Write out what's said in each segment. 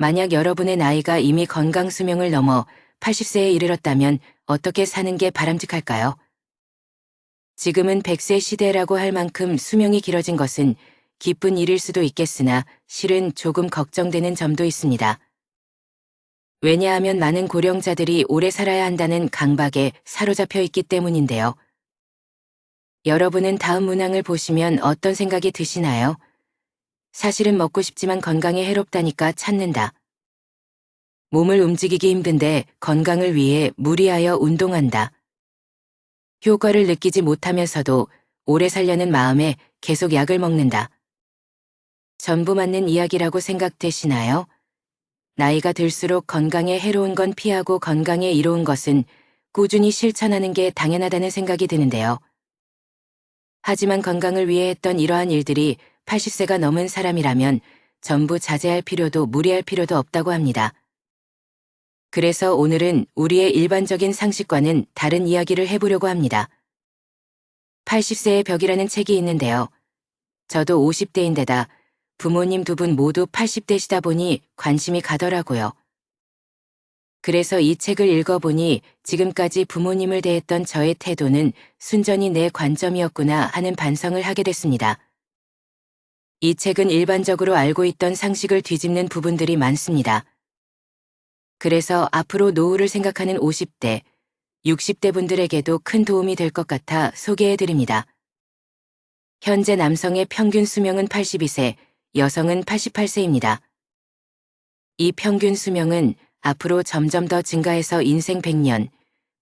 만약 여러분의 나이가 이미 건강 수명을 넘어 80세에 이르렀다면 어떻게 사는 게 바람직할까요? 지금은 100세 시대라고 할 만큼 수명이 길어진 것은 기쁜 일일 수도 있겠으나 실은 조금 걱정되는 점도 있습니다. 왜냐하면 많은 고령자들이 오래 살아야 한다는 강박에 사로잡혀 있기 때문인데요. 여러분은 다음 문항을 보시면 어떤 생각이 드시나요? 사실은 먹고 싶지만 건강에 해롭다니까 참는다. 몸을 움직이기 힘든데 건강을 위해 무리하여 운동한다. 효과를 느끼지 못하면서도 오래 살려는 마음에 계속 약을 먹는다. 전부 맞는 이야기라고 생각되시나요? 나이가 들수록 건강에 해로운 건 피하고 건강에 이로운 것은 꾸준히 실천하는 게 당연하다는 생각이 드는데요. 하지만 건강을 위해 했던 이러한 일들이 80세가 넘은 사람이라면 전부 자제할 필요도 무리할 필요도 없다고 합니다. 그래서 오늘은 우리의 일반적인 상식과는 다른 이야기를 해보려고 합니다. 80세의 벽이라는 책이 있는데요. 저도 50대인데다 부모님 두 분 모두 80대시다 보니 관심이 가더라고요. 그래서 이 책을 읽어보니 지금까지 부모님을 대했던 저의 태도는 순전히 내 관점이었구나 하는 반성을 하게 됐습니다. 이 책은 일반적으로 알고 있던 상식을 뒤집는 부분들이 많습니다. 그래서 앞으로 노후를 생각하는 50대, 60대 분들에게도 큰 도움이 될 것 같아 소개해드립니다. 현재 남성의 평균 수명은 82세, 여성은 88세입니다. 이 평균 수명은 앞으로 점점 더 증가해서 인생 100년,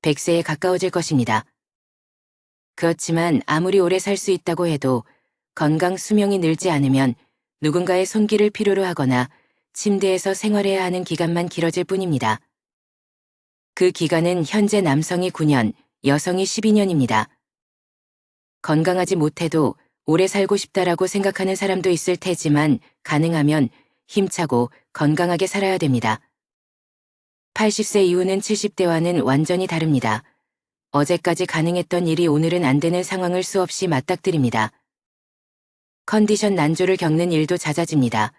100세에 가까워질 것입니다. 그렇지만 아무리 오래 살 수 있다고 해도 건강 수명이 늘지 않으면 누군가의 손길을 필요로 하거나 침대에서 생활해야 하는 기간만 길어질 뿐입니다. 그 기간은 현재 남성이 9년, 여성이 12년입니다. 건강하지 못해도 오래 살고 싶다라고 생각하는 사람도 있을 테지만 가능하면 힘차고 건강하게 살아야 됩니다. 80세 이후는 70대와는 완전히 다릅니다. 어제까지 가능했던 일이 오늘은 안 되는 상황을 수없이 맞닥뜨립니다. 컨디션 난조를 겪는 일도 잦아집니다.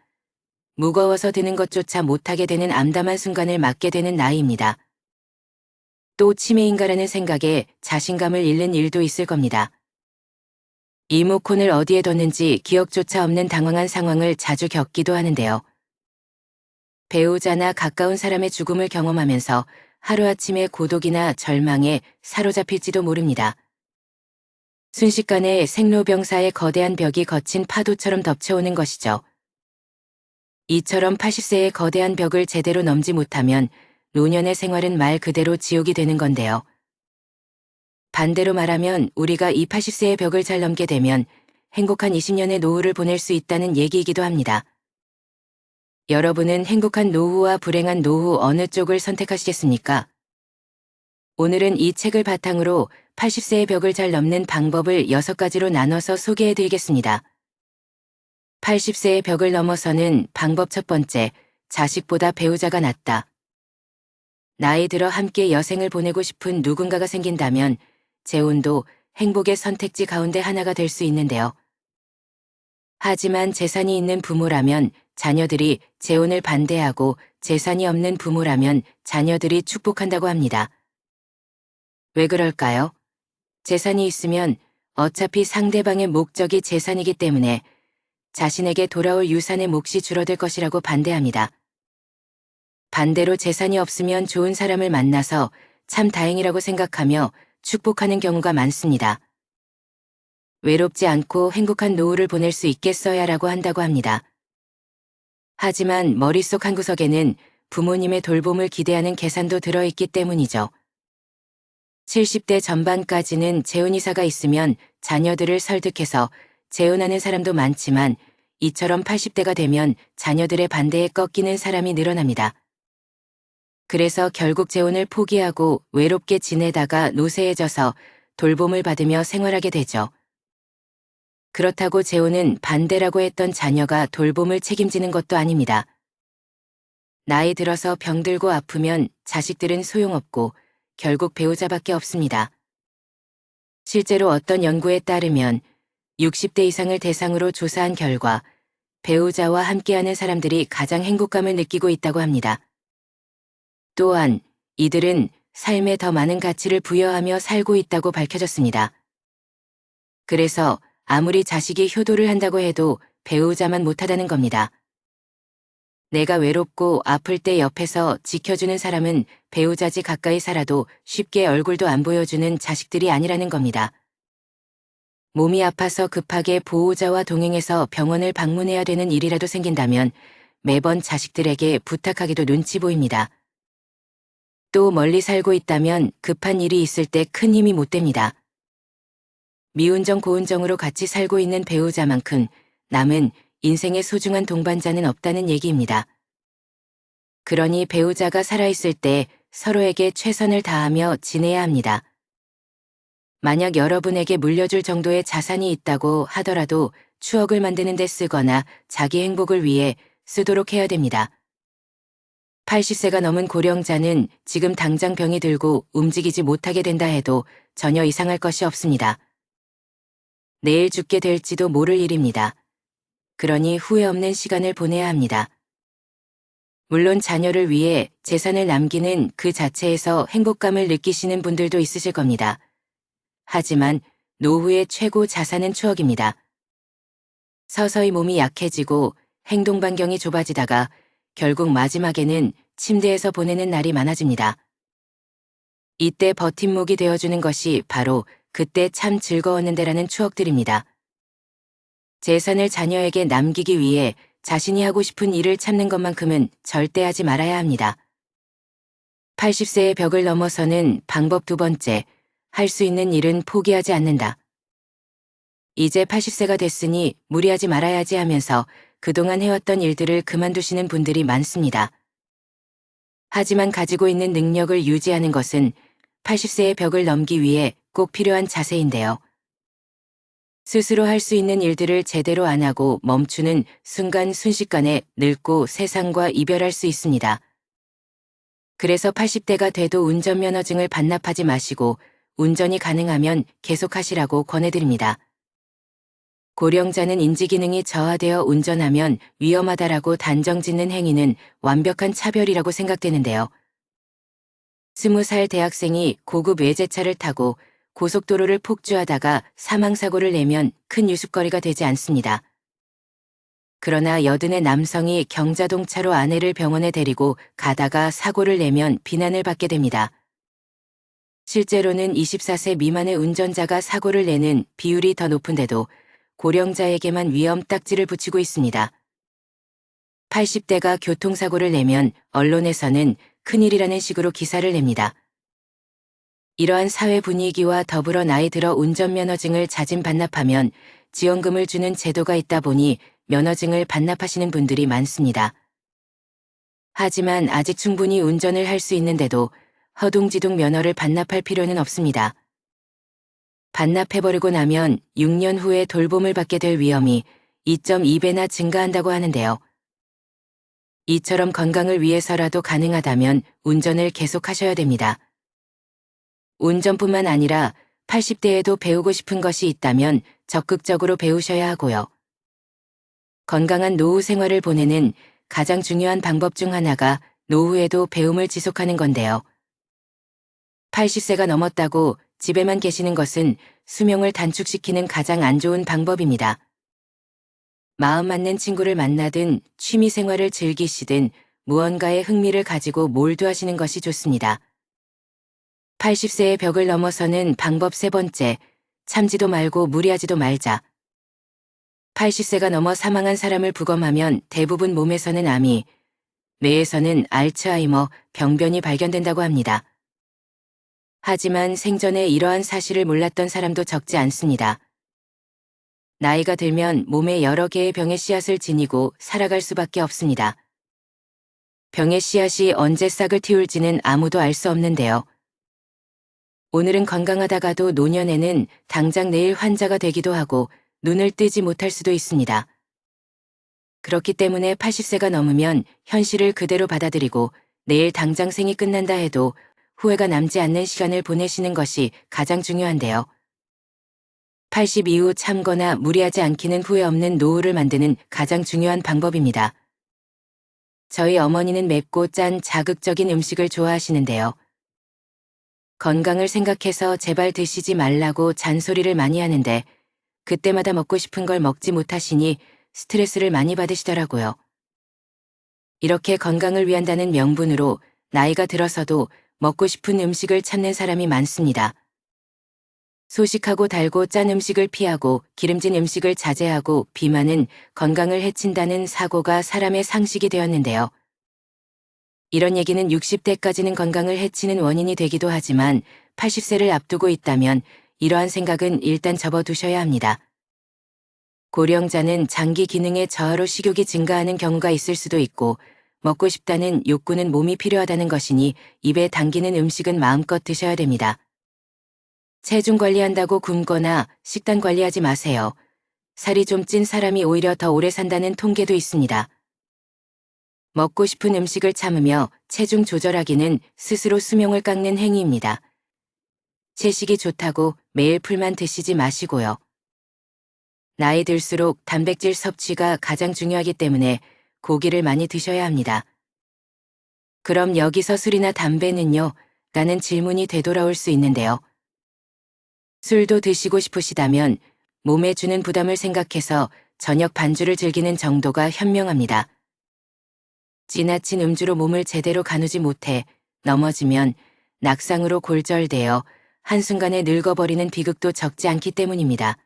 무거워서 드는 것조차 못하게 되는 암담한 순간을 맞게 되는 나이입니다. 또 치매인가라는 생각에 자신감을 잃는 일도 있을 겁니다. 리모컨을 어디에 뒀는지 기억조차 없는 당황한 상황을 자주 겪기도 하는데요. 배우자나 가까운 사람의 죽음을 경험하면서 하루아침에 고독이나 절망에 사로잡힐지도 모릅니다. 순식간에 생로병사의 거대한 벽이 거친 파도처럼 덮쳐오는 것이죠. 이처럼 80세의 거대한 벽을 제대로 넘지 못하면 노년의 생활은 말 그대로 지옥이 되는 건데요. 반대로 말하면 우리가 이 80세의 벽을 잘 넘게 되면 행복한 20년의 노후를 보낼 수 있다는 얘기이기도 합니다. 여러분은 행복한 노후와 불행한 노후 어느 쪽을 선택하시겠습니까? 오늘은 이 책을 바탕으로 80세의 벽을 잘 넘는 방법을 6가지로 나눠서 소개해드리겠습니다. 80세의 벽을 넘어서는 방법 첫 번째, 자식보다 배우자가 낫다. 나이 들어 함께 여생을 보내고 싶은 누군가가 생긴다면 재혼도 행복의 선택지 가운데 하나가 될 수 있는데요. 하지만 재산이 있는 부모라면 자녀들이 재혼을 반대하고 재산이 없는 부모라면 자녀들이 축복한다고 합니다. 왜 그럴까요? 재산이 있으면 어차피 상대방의 목적이 재산이기 때문에 자신에게 돌아올 유산의 몫이 줄어들 것이라고 반대합니다. 반대로 재산이 없으면 좋은 사람을 만나서 참 다행이라고 생각하며 축복하는 경우가 많습니다. 외롭지 않고 행복한 노후를 보낼 수 있겠어야라고 한다고 합니다. 하지만 머릿속 한구석에는 부모님의 돌봄을 기대하는 계산도 들어있기 때문이죠. 70대 전반까지는 재혼이사가 있으면 자녀들을 설득해서 재혼하는 사람도 많지만 이처럼 80대가 되면 자녀들의 반대에 꺾이는 사람이 늘어납니다. 그래서 결국 재혼을 포기하고 외롭게 지내다가 노쇠해져서 돌봄을 받으며 생활하게 되죠. 그렇다고 재혼은 반대라고 했던 자녀가 돌봄을 책임지는 것도 아닙니다. 나이 들어서 병들고 아프면 자식들은 소용없고 결국 배우자밖에 없습니다. 실제로 어떤 연구에 따르면 60대 이상을 대상으로 조사한 결과 배우자와 함께하는 사람들이 가장 행복감을 느끼고 있다고 합니다. 또한 이들은 삶에 더 많은 가치를 부여하며 살고 있다고 밝혀졌습니다. 그래서 아무리 자식이 효도를 한다고 해도 배우자만 못하다는 겁니다. 내가 외롭고 아플 때 옆에서 지켜주는 사람은 배우자지 가까이 살아도 쉽게 얼굴도 안 보여주는 자식들이 아니라는 겁니다. 몸이 아파서 급하게 보호자와 동행해서 병원을 방문해야 되는 일이라도 생긴다면 매번 자식들에게 부탁하기도 눈치 보입니다. 또 멀리 살고 있다면 급한 일이 있을 때 큰 힘이 못 됩니다. 미운정 고운정으로 같이 살고 있는 배우자만큼 남은 인생의 소중한 동반자는 없다는 얘기입니다. 그러니 배우자가 살아있을 때 서로에게 최선을 다하며 지내야 합니다. 만약 여러분에게 물려줄 정도의 자산이 있다고 하더라도 추억을 만드는 데 쓰거나 자기 행복을 위해 쓰도록 해야 됩니다. 80세가 넘은 고령자는 지금 당장 병이 들고 움직이지 못하게 된다 해도 전혀 이상할 것이 없습니다. 내일 죽게 될지도 모를 일입니다. 그러니 후회 없는 시간을 보내야 합니다. 물론 자녀를 위해 재산을 남기는 그 자체에서 행복감을 느끼시는 분들도 있으실 겁니다. 하지만 노후의 최고 자산은 추억입니다. 서서히 몸이 약해지고 행동 반경이 좁아지다가 결국 마지막에는 침대에서 보내는 날이 많아집니다. 이때 버팀목이 되어주는 것이 바로 그때 참 즐거웠는데라는 추억들입니다. 재산을 자녀에게 남기기 위해 자신이 하고 싶은 일을 참는 것만큼은 절대 하지 말아야 합니다. 80세의 벽을 넘어서는 방법 두 번째, 할 수 있는 일은 포기하지 않는다. 이제 80세가 됐으니 무리하지 말아야지 하면서 그동안 해왔던 일들을 그만두시는 분들이 많습니다. 하지만 가지고 있는 능력을 유지하는 것은 80세의 벽을 넘기 위해 꼭 필요한 자세인데요. 스스로 할 수 있는 일들을 제대로 안 하고 멈추는 순간 순식간에 늙고 세상과 이별할 수 있습니다. 그래서 80대가 돼도 운전면허증을 반납하지 마시고 운전이 가능하면 계속하시라고 권해드립니다. 고령자는 인지기능이 저하되어 운전하면 위험하다라고 단정짓는 행위는 완벽한 차별이라고 생각되는데요. 20살 대학생이 고급 외제차를 타고 고속도로를 폭주하다가 사망사고를 내면 큰 유습거리가 되지 않습니다. 그러나 여든의 남성이 경자동차로 아내를 병원에 데리고 가다가 사고를 내면 비난을 받게 됩니다. 실제로는 24세 미만의 운전자가 사고를 내는 비율이 더 높은데도 고령자에게만 위험 딱지를 붙이고 있습니다. 80대가 교통사고를 내면 언론에서는 큰일이라는 식으로 기사를 냅니다. 이러한 사회 분위기와 더불어 나이 들어 운전면허증을 자진 반납하면 지원금을 주는 제도가 있다 보니 면허증을 반납하시는 분들이 많습니다. 하지만 아직 충분히 운전을 할 수 있는데도 허둥지둥 면허를 반납할 필요는 없습니다. 반납해버리고 나면 6년 후에 돌봄을 받게 될 위험이 2.2배나 증가한다고 하는데요. 이처럼 건강을 위해서라도 가능하다면 운전을 계속하셔야 됩니다. 운전뿐만 아니라 80대에도 배우고 싶은 것이 있다면 적극적으로 배우셔야 하고요. 건강한 노후 생활을 보내는 가장 중요한 방법 중 하나가 노후에도 배움을 지속하는 건데요. 80세가 넘었다고 집에만 계시는 것은 수명을 단축시키는 가장 안 좋은 방법입니다. 마음 맞는 친구를 만나든 취미 생활을 즐기시든 무언가에 흥미를 가지고 몰두하시는 것이 좋습니다. 80세의 벽을 넘어서는 방법 세 번째, 참지도 말고 무리하지도 말자. 80세가 넘어 사망한 사람을 부검하면 대부분 몸에서는 암이, 뇌에서는 알츠하이머 병변이 발견된다고 합니다. 하지만 생전에 이러한 사실을 몰랐던 사람도 적지 않습니다. 나이가 들면 몸에 여러 개의 병의 씨앗을 지니고 살아갈 수밖에 없습니다. 병의 씨앗이 언제 싹을 틔울지는 아무도 알 수 없는데요. 오늘은 건강하다가도 노년에는 당장 내일 환자가 되기도 하고 눈을 뜨지 못할 수도 있습니다. 그렇기 때문에 80세가 넘으면 현실을 그대로 받아들이고 내일 당장 생이 끝난다 해도 후회가 남지 않는 시간을 보내시는 것이 가장 중요한데요. 80 이후 참거나 무리하지 않기는 후회 없는 노후를 만드는 가장 중요한 방법입니다. 저희 어머니는 맵고 짠 자극적인 음식을 좋아하시는데요. 건강을 생각해서 제발 드시지 말라고 잔소리를 많이 하는데 그때마다 먹고 싶은 걸 먹지 못하시니 스트레스를 많이 받으시더라고요. 이렇게 건강을 위한다는 명분으로 나이가 들어서도 먹고 싶은 음식을 찾는 사람이 많습니다. 소식하고 달고 짠 음식을 피하고 기름진 음식을 자제하고 비만은 건강을 해친다는 사고가 사람의 상식이 되었는데요. 이런 얘기는 60대까지는 건강을 해치는 원인이 되기도 하지만 80세를 앞두고 있다면 이러한 생각은 일단 접어두셔야 합니다. 고령자는 장기 기능의 저하로 식욕이 증가하는 경우가 있을 수도 있고 먹고 싶다는 욕구는 몸이 필요하다는 것이니 입에 당기는 음식은 마음껏 드셔야 됩니다. 체중 관리한다고 굶거나 식단 관리하지 마세요. 살이 좀 찐 사람이 오히려 더 오래 산다는 통계도 있습니다. 먹고 싶은 음식을 참으며 체중 조절하기는 스스로 수명을 깎는 행위입니다. 채식이 좋다고 매일 풀만 드시지 마시고요. 나이 들수록 단백질 섭취가 가장 중요하기 때문에 고기를 많이 드셔야 합니다. 그럼 여기서 술이나 담배는요? 라는 질문이 되돌아올 수 있는데요. 술도 드시고 싶으시다면 몸에 주는 부담을 생각해서 저녁 반주를 즐기는 정도가 현명합니다. 지나친 음주로 몸을 제대로 가누지 못해 넘어지면 낙상으로 골절되어 한순간에 늙어버리는 비극도 적지 않기 때문입니다.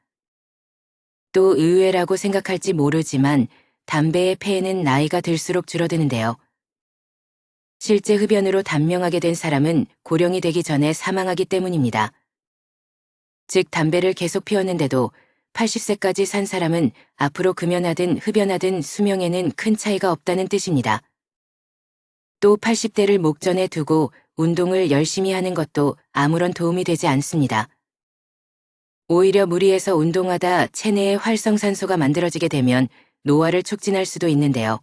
또 의외라고 생각할지 모르지만 담배의 폐해는 나이가 들수록 줄어드는데요. 실제 흡연으로 단명하게 된 사람은 고령이 되기 전에 사망하기 때문입니다. 즉 담배를 계속 피웠는데도 80세까지 산 사람은 앞으로 금연하든 흡연하든 수명에는 큰 차이가 없다는 뜻입니다. 또 80대를 목전에 두고 운동을 열심히 하는 것도 아무런 도움이 되지 않습니다. 오히려 무리해서 운동하다 체내에 활성산소가 만들어지게 되면 노화를 촉진할 수도 있는데요.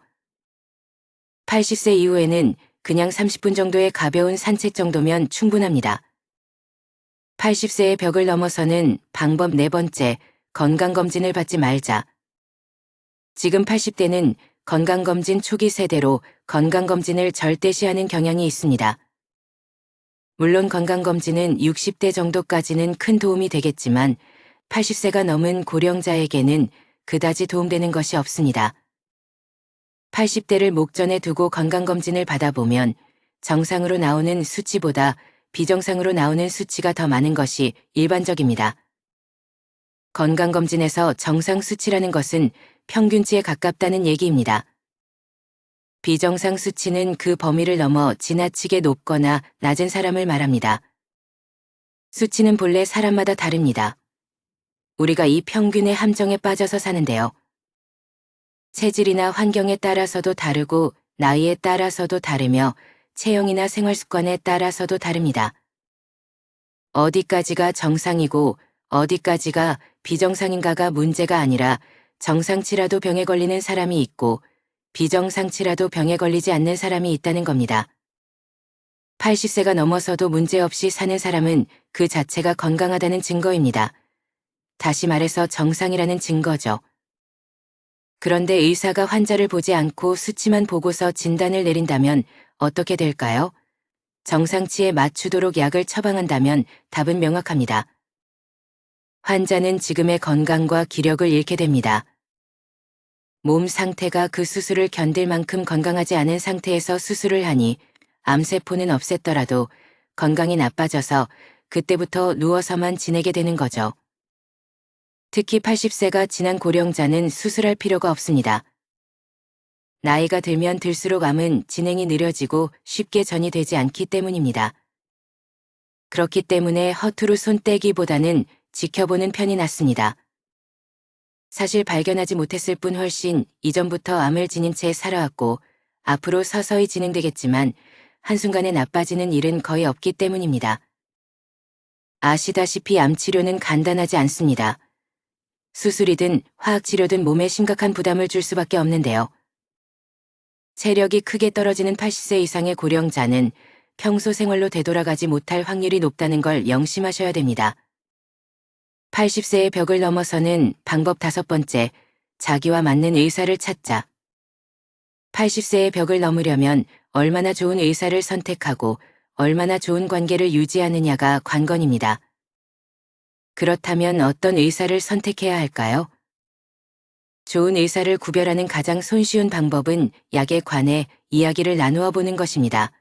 80세 이후에는 그냥 30분 정도의 가벼운 산책 정도면 충분합니다. 80세의 벽을 넘어서는 방법 네 번째, 건강검진을 받지 말자. 지금 80대는 건강검진 초기 세대로 건강검진을 절대시하는 경향이 있습니다. 물론 건강검진은 60대 정도까지는 큰 도움이 되겠지만 80세가 넘은 고령자에게는 그다지 도움되는 것이 없습니다. 80대를 목전에 두고 건강검진을 받아보면 정상으로 나오는 수치보다 비정상으로 나오는 수치가 더 많은 것이 일반적입니다. 건강검진에서 정상 수치라는 것은 평균치에 가깝다는 얘기입니다. 비정상 수치는 그 범위를 넘어 지나치게 높거나 낮은 사람을 말합니다. 수치는 본래 사람마다 다릅니다. 우리가 이 평균의 함정에 빠져서 사는데요. 체질이나 환경에 따라서도 다르고 나이에 따라서도 다르며 체형이나 생활습관에 따라서도 다릅니다. 어디까지가 정상이고 어디까지가 비정상인가가 문제가 아니라 정상치라도 병에 걸리는 사람이 있고 비정상치라도 병에 걸리지 않는 사람이 있다는 겁니다. 80세가 넘어서도 문제없이 사는 사람은 그 자체가 건강하다는 증거입니다. 다시 말해서 정상이라는 증거죠. 그런데 의사가 환자를 보지 않고 수치만 보고서 진단을 내린다면 어떻게 될까요? 정상치에 맞추도록 약을 처방한다면 답은 명확합니다. 환자는 지금의 건강과 기력을 잃게 됩니다. 몸 상태가 그 수술을 견딜 만큼 건강하지 않은 상태에서 수술을 하니 암세포는 없앴더라도 건강이 나빠져서 그때부터 누워서만 지내게 되는 거죠. 특히 80세가 지난 고령자는 수술할 필요가 없습니다. 나이가 들면 들수록 암은 진행이 느려지고 쉽게 전이 되지 않기 때문입니다. 그렇기 때문에 허투루 손 떼기보다는 지켜보는 편이 낫습니다. 사실 발견하지 못했을 뿐 훨씬 이전부터 암을 지닌 채 살아왔고 앞으로 서서히 진행되겠지만 한순간에 나빠지는 일은 거의 없기 때문입니다. 아시다시피 암 치료는 간단하지 않습니다. 수술이든 화학치료든 몸에 심각한 부담을 줄 수밖에 없는데요. 체력이 크게 떨어지는 80세 이상의 고령자는 평소 생활로 되돌아가지 못할 확률이 높다는 걸 명심하셔야 됩니다. 80세의 벽을 넘어서는 방법 5번째, 자기와 맞는 의사를 찾자. 80세의 벽을 넘으려면 얼마나 좋은 의사를 선택하고 얼마나 좋은 관계를 유지하느냐가 관건입니다. 그렇다면 어떤 의사를 선택해야 할까요? 좋은 의사를 구별하는 가장 손쉬운 방법은 약에 관해 이야기를 나누어 보는 것입니다.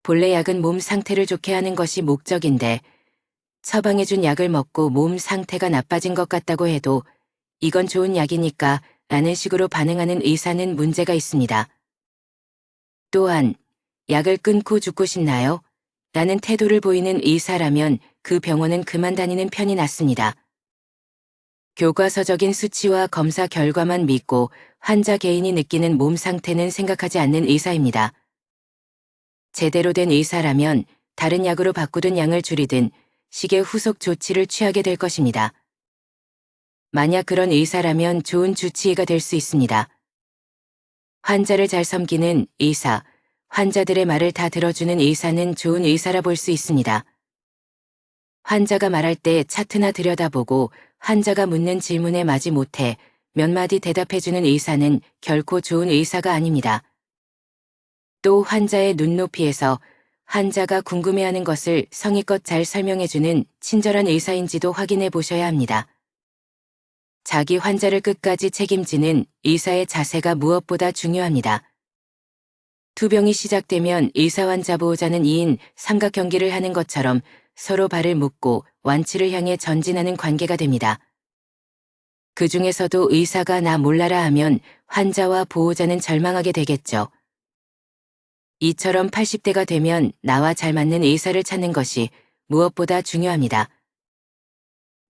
본래 약은 몸 상태를 좋게 하는 것이 목적인데 처방해준 약을 먹고 몸 상태가 나빠진 것 같다고 해도 이건 좋은 약이니까 라는 식으로 반응하는 의사는 문제가 있습니다. 또한 약을 끊고 죽고 싶나요? 라는 태도를 보이는 의사라면 그 병원은 그만 다니는 편이 낫습니다. 교과서적인 수치와 검사 결과만 믿고 환자 개인이 느끼는 몸 상태는 생각하지 않는 의사입니다. 제대로 된 의사라면 다른 약으로 바꾸든 양을 줄이든 식의 후속 조치를 취하게 될 것입니다. 만약 그런 의사라면 좋은 주치의가 될 수 있습니다. 환자를 잘 섬기는 의사, 환자들의 말을 다 들어주는 의사는 좋은 의사라 볼 수 있습니다. 환자가 말할 때 차트나 들여다보고 환자가 묻는 질문에 마지못해 몇 마디 대답해주는 의사는 결코 좋은 의사가 아닙니다. 또 환자의 눈높이에서 환자가 궁금해하는 것을 성의껏 잘 설명해주는 친절한 의사인지도 확인해 보셔야 합니다. 자기 환자를 끝까지 책임지는 의사의 자세가 무엇보다 중요합니다. 투병이 시작되면 의사-환자 보호자는 2인 삼각경기를 하는 것처럼 서로 발을 묶고 완치를 향해 전진하는 관계가 됩니다. 그 중에서도 의사가 나 몰라라 하면 환자와 보호자는 절망하게 되겠죠. 이처럼 80대가 되면 나와 잘 맞는 의사를 찾는 것이 무엇보다 중요합니다.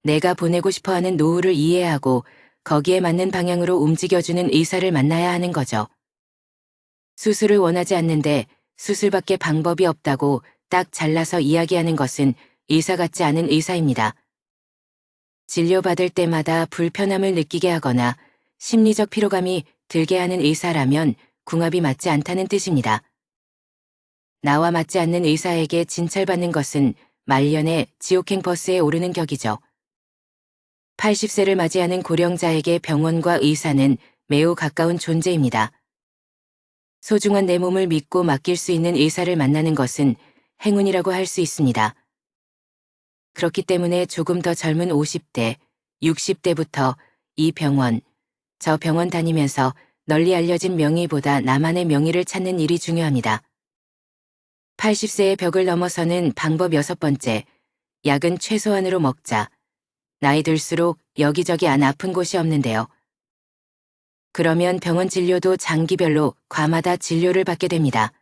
내가 보내고 싶어하는 노후를 이해하고 거기에 맞는 방향으로 움직여주는 의사를 만나야 하는 거죠. 수술을 원하지 않는데 수술밖에 방법이 없다고 딱 잘라서 이야기하는 것은 의사 같지 않은 의사입니다. 진료받을 때마다 불편함을 느끼게 하거나 심리적 피로감이 들게 하는 의사라면 궁합이 맞지 않다는 뜻입니다. 나와 맞지 않는 의사에게 진찰받는 것은 말년에 지옥행 버스에 오르는 격이죠. 80세를 맞이하는 고령자에게 병원과 의사는 매우 가까운 존재입니다. 소중한 내 몸을 믿고 맡길 수 있는 의사를 만나는 것은 행운이라고 할 수 있습니다. 그렇기 때문에 조금 더 젊은 50대, 60대부터 이 병원, 저 병원 다니면서 널리 알려진 명의보다 나만의 명의를 찾는 일이 중요합니다. 80세의 벽을 넘어서는 방법 6번째, 약은 최소한으로 먹자. 나이 들수록 여기저기 안 아픈 곳이 없는데요. 그러면 병원 진료도 장기별로 과마다 진료를 받게 됩니다.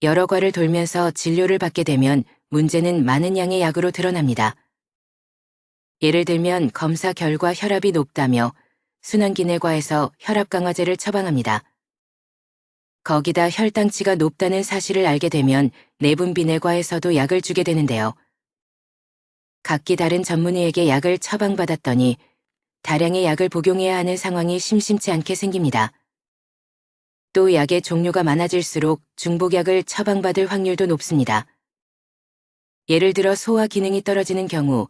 여러 과를 돌면서 진료를 받게 되면 문제는 많은 양의 약으로 드러납니다. 예를 들면 검사 결과 혈압이 높다며 순환기내과에서 혈압 강화제를 처방합니다. 거기다 혈당치가 높다는 사실을 알게 되면 내분비내과에서도 약을 주게 되는데요. 각기 다른 전문의에게 약을 처방받았더니 다량의 약을 복용해야 하는 상황이 심심치 않게 생깁니다. 또 약의 종류가 많아질수록 중복약을 처방받을 확률도 높습니다. 예를 들어 소화 기능이 떨어지는 경우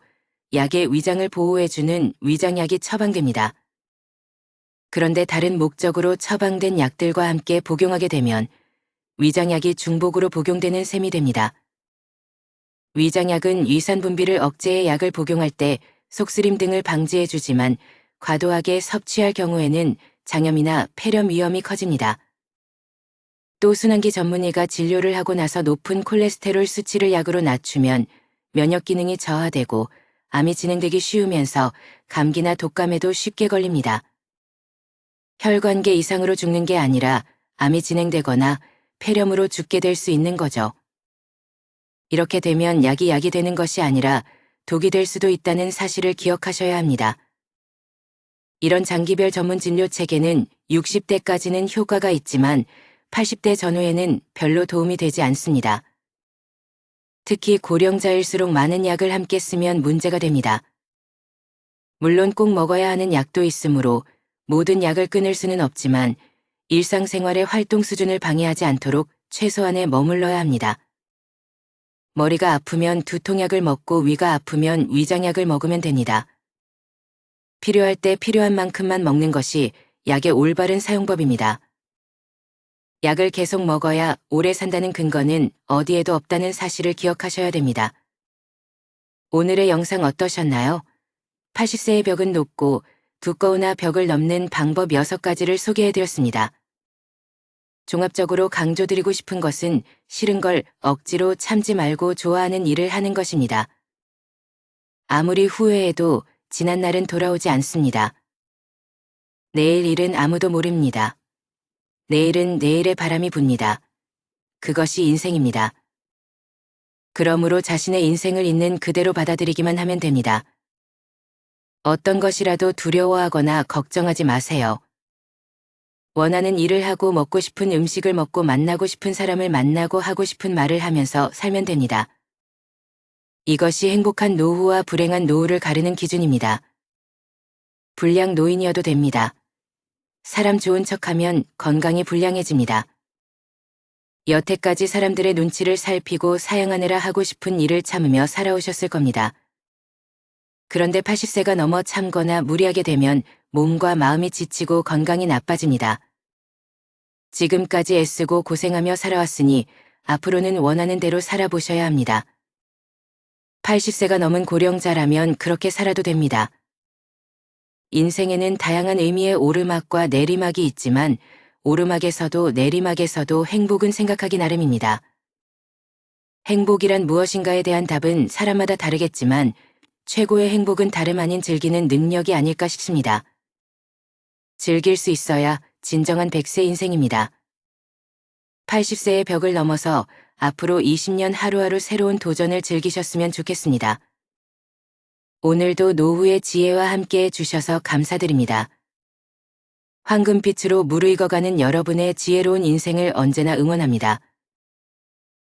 약의 위장을 보호해주는 위장약이 처방됩니다. 그런데 다른 목적으로 처방된 약들과 함께 복용하게 되면 위장약이 중복으로 복용되는 셈이 됩니다. 위장약은 위산 분비를 억제해 약을 복용할 때 속쓰림 등을 방지해주지만 과도하게 섭취할 경우에는 장염이나 폐렴 위험이 커집니다. 또 순환기 전문의가 진료를 하고 나서 높은 콜레스테롤 수치를 약으로 낮추면 면역 기능이 저하되고 암이 진행되기 쉬우면서 감기나 독감에도 쉽게 걸립니다. 혈관계 이상으로 죽는 게 아니라 암이 진행되거나 폐렴으로 죽게 될 수 있는 거죠. 이렇게 되면 약이 되는 것이 아니라 독이 될 수도 있다는 사실을 기억하셔야 합니다. 이런 장기별 전문 진료 체계는 60대까지는 효과가 있지만 80대 전후에는 별로 도움이 되지 않습니다. 특히 고령자일수록 많은 약을 함께 쓰면 문제가 됩니다. 물론 꼭 먹어야 하는 약도 있으므로 모든 약을 끊을 수는 없지만 일상생활의 활동 수준을 방해하지 않도록 최소한에 머물러야 합니다. 머리가 아프면 두통약을 먹고 위가 아프면 위장약을 먹으면 됩니다. 필요할 때 필요한 만큼만 먹는 것이 약의 올바른 사용법입니다. 약을 계속 먹어야 오래 산다는 근거는 어디에도 없다는 사실을 기억하셔야 됩니다. 오늘의 영상 어떠셨나요? 80세의 벽은 높고 두꺼우나 벽을 넘는 방법 6가지를 소개해드렸습니다. 종합적으로 강조드리고 싶은 것은 싫은 걸 억지로 참지 말고 좋아하는 일을 하는 것입니다. 아무리 후회해도 지난 날은 돌아오지 않습니다. 내일 일은 아무도 모릅니다. 내일은 내일의 바람이 붑니다. 그것이 인생입니다. 그러므로 자신의 인생을 있는 그대로 받아들이기만 하면 됩니다. 어떤 것이라도 두려워하거나 걱정하지 마세요. 원하는 일을 하고 먹고 싶은 음식을 먹고 만나고 싶은 사람을 만나고 하고 싶은 말을 하면서 살면 됩니다. 이것이 행복한 노후와 불행한 노후를 가르는 기준입니다. 불량 노인이어도 됩니다. 사람 좋은 척하면 건강이 불량해집니다. 여태까지 사람들의 눈치를 살피고 사양하느라 하고 싶은 일을 참으며 살아오셨을 겁니다. 그런데 80세가 넘어 참거나 무리하게 되면 몸과 마음이 지치고 건강이 나빠집니다. 지금까지 애쓰고 고생하며 살아왔으니 앞으로는 원하는 대로 살아보셔야 합니다. 80세가 넘은 고령자라면 그렇게 살아도 됩니다. 인생에는 다양한 의미의 오르막과 내리막이 있지만 오르막에서도 내리막에서도 행복은 생각하기 나름입니다. 행복이란 무엇인가에 대한 답은 사람마다 다르겠지만 최고의 행복은 다름 아닌 즐기는 능력이 아닐까 싶습니다. 즐길 수 있어야 진정한 100세 인생입니다. 80세의 벽을 넘어서 앞으로 20년 하루하루 새로운 도전을 즐기셨으면 좋겠습니다. 오늘도 노후의 지혜와 함께 해주셔서 감사드립니다. 황금빛으로 무르익어가는 여러분의 지혜로운 인생을 언제나 응원합니다.